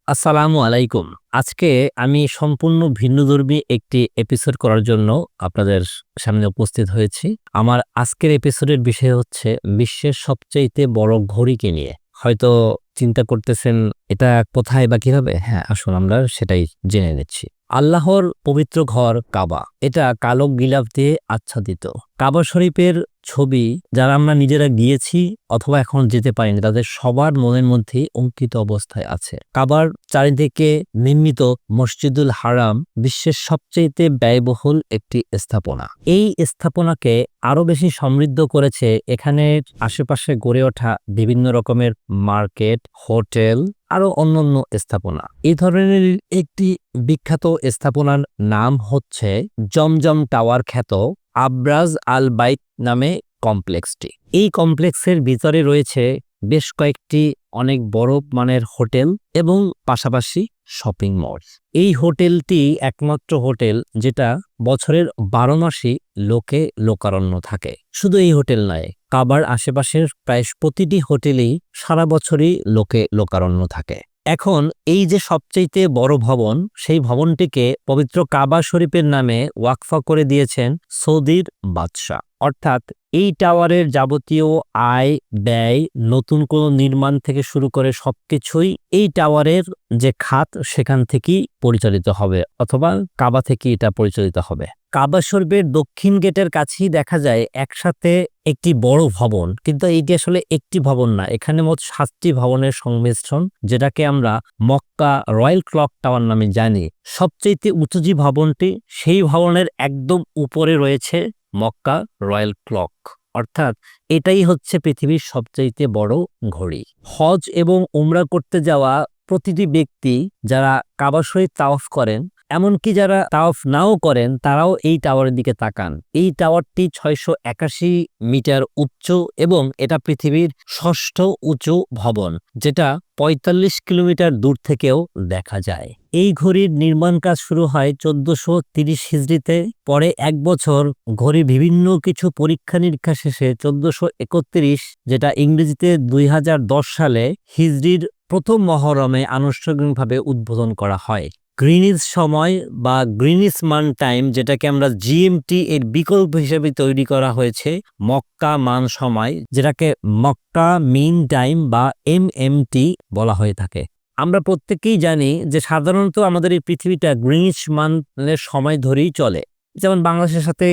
আসসালামু আলাইকুম। আজকে আমি সম্পূর্ণ ভিন্নধর্মী একটি এপিসোড করার জন্য আপনাদের সামনে উপস্থিত হয়েছি। আমার আজকের এপিসোডের বিষয় হচ্ছে বিশ্বের সবচাইতে বড় ঘড়িকে নিয়ে। হয়তো চিন্তা করতেছেন এটা কোথায় বা কিভাবে? হ্যাঁ, আসুন আমরা সেটাই জেনে নিচ্ছি। আল্লাহর পবিত্র ঘর কাবা। এটা কালো গিলাফ দিয়ে আচ্ছাদিত। কাবা শরীফের ছবি যারা আমরা নিজেরা গিয়েছি অথবা এখন যেতে পারিনি তাদের সবার মনের মধ্যেই অঙ্কিত অবস্থায় আছে। কাবার চারিদিকে নির্মিত মসজিদুল হারাম বিশ্বের সবচেয়ে ব্যয়বহুল একটি স্থাপনা। এই স্থাপনাকে আরো বেশি সমৃদ্ধ করেছে এখানের আশেপাশে গড়ে ওঠা বিভিন্ন রকমের মার্কেট, হোটেল আরো অন্যান্য স্থাপনা। এই ধরনের একটি বিখ্যাত স্থাপনার নাম হচ্ছে জমজম টাওয়ার খ্যাত আব্রাজ আল বাইত নামে কমপ্লেক্সটি। এই কমপ্লেক্সের ভিতরে রয়েছে বেশ কয়েকটি অনেক বড় মানের হোটেল এবং পাশাপাশি শপিং মল। এই হোটেলটি একমাত্র হোটেল যেটা বছরের 12 মাসই লোকারণ্য থাকে। শুধু এই হোটেল নয়, কাবার আশেপাশের প্রায় প্রতিটি হোটেলেই সারা বছরই লোকারণ্য থাকে। এখন এই যে সবচেয়ে বড় ভবন, সেই ভবনটিকে পবিত্র কাবা শরীফের নামে ওয়াকফা করে দিয়েছেন সৌদির বাদশাহ। অর্থাৎ এই টাওয়ারের যাবতীয় আয় ব্যয়, নতুন কোনো নির্মাণ থেকে শুরু করে সবকিছুই এই টাওয়ারের যে খাত সেখান থেকেই পরিচালিত হবে অথবা কাবা থেকে এটা পরিচালিত হবে। কাবা শরীফের দক্ষিণ গেটের কাছেই দেখা যায় একসাথে একটি বড় ভবন, কিন্তু এইটি আসলে একটি ভবন না, এখানে মোট 7টি ভবনের সংমিশ্রণ, যেটাকে আমরা মক্কা রয়্যাল ক্লক টাওয়ার নামে জানি। সবচেয়ে উঁচু যে ভবনটি, সেই ভবনের একদম উপরে রয়েছে মক্কা রয়্যাল ক্লক। অর্থাৎ এটাই হচ্ছে পৃথিবীর সবচাইতে বড় ঘড়ি। হজ এবং উমরা করতে যাওয়া প্রতিটি ব্যক্তি যারা কাবা শরীফ তাওয়াফ করেন, এমনকি যারা তাওয়াফ নাও করেন, তারাও এই টাওয়ারের দিকে তাকান। এই টাওয়ারটি 681 মিটার উচ্চ এবং এটা পৃথিবীর 6ষ্ঠ উঁচু ভবন, যেটা 45 কিলোমিটার দূর থেকেও দেখা যায়। এই ঘড়ির নির্মাণ কাজ শুরু হয় 1430 হিজরিতে। পরে এক বছর ঘড়ি বিভিন্ন কিছু পরীক্ষা নিরীক্ষা শেষে 1431, যেটা ইংরেজিতে 2010 সালে হিজরির প্রথম মহরমে আনুষ্ঠানিকভাবে উদ্বোধন করা হয়। গ্রিনিচ সময় বা গ্রিনিচ মান টাইম, যেটাকে আমরা জিএমটি এর বিকল্প হিসেবে তৈরি করা হয়েছে মক্কা মান সময়, যেটাকে মক্কা মিন টাইম বা এমএমটি বলা হয়ে থাকে। আমরা প্রত্যেকেই জানি যে সাধারণত আমাদের এই পৃথিবীটা গ্রিনিচ মানের সময় ধরেই চলে। যেমন বাংলাদেশের সাথে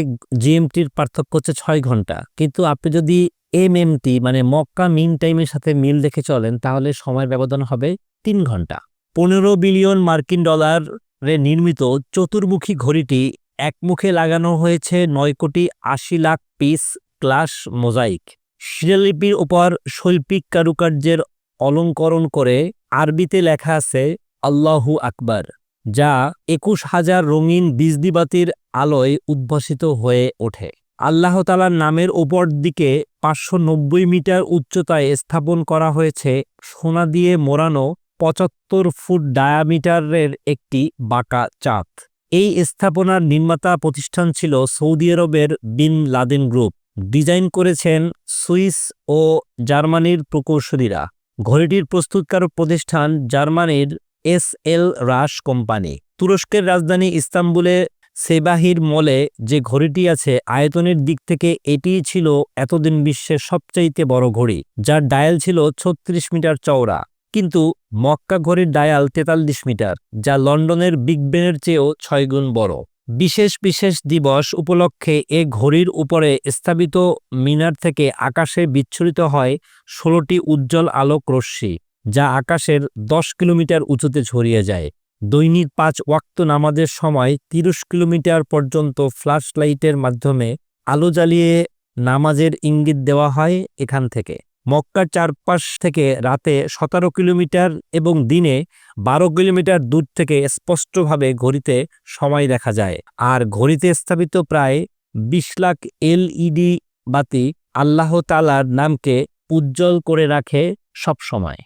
জিএমটির পার্থক্য হচ্ছে 6 ঘন্টা, কিন্তু আপনি যদি এমএমটি মানে মক্কা মিন টাইমের সাথে মিল রেখে চলেন তাহলে সময়ের ব্যবধান হবে 3 ঘন্টা। 15 বিলিয়ন মার্কিন ডলারে নির্মিত চতুর্মুখী ঘড়িটি একমুখে লাগানো হয়েছে 9,80,00,000 পিস গ্লাস মোজাইক। শিলালিপির উপর শৈল্পিক কারুকার্যের অলঙ্করণ করে আরবিতে লেখা আছে আল্লাহু আকবার, যা 21,000 রঙিন বিজলিবাতির আলোয় উদ্ভাসিত হয়ে ওঠে। আল্লাহ তাআলার নামের উপর দিকে 590 মিটার উচ্চতায় স্থাপন করা হয়েছে সোনা দিয়ে মোড়ানো 75 ফুট ডায়ামিটারের একটি বাঁকা চাঁদ। এই স্থাপনার নির্মাতা প্রতিষ্ঠান ছিল সৌদি আরবের বিন লাদেন গ্রুপ। ডিজাইন করেছেন সুইস ও জার্মানির প্রকৌশলীরা। ঘড়িটির প্রস্তুতকারক প্রতিষ্ঠান জার্মানির এস.এল. রাশ কোম্পানি। তুরস্কের রাজধানী ইস্তাম্বুলে সেবাহির মলে যে ঘড়িটি আছে, আয়তনের দিক থেকে এটিই ছিল এতদিন বিশ্বের সবচাইতে বড় ঘড়ি, যার ডায়াল ছিল 36 মিটার চওড়া। কিন্তু মক্কা ঘড়ির ডায়াল 43 মিটার, যা লন্ডনের বিগ বেনের চেয়েও 6 গুণ বড়। বিশেষ দিবস উপলক্ষে এ ঘড়ির উপরে স্থাপিত মিনার থেকে আকাশে বিচ্ছুরিত হয় 16টি উজ্জ্বল আলোক রশ্মি, যা আকাশের 10 কিলোমিটার উঁচুতে ছড়িয়ে যায়। দৈনিক 5 ওয়াক্ত নামাজের সময় 30 কিলোমিটার পর্যন্ত ফ্ল্যাশ লাইটের মাধ্যমে আলো জ্বালিয়ে নামাজের ইঙ্গিত দেওয়া হয় এখান থেকে। মক্কার চারপাশ থেকে রাতে 17 কিলোমিটার এবং দিনে 12 কিলোমিটার দূর থেকে স্পষ্টভাবে ঘড়িতে সময় দেখা যায়। আর ঘড়িতে স্থাপিত প্রায় 20 লাখ এলইডি বাতি আল্লাহ তাআলার নামকে উজ্জ্বল করে রাখে সব সময়।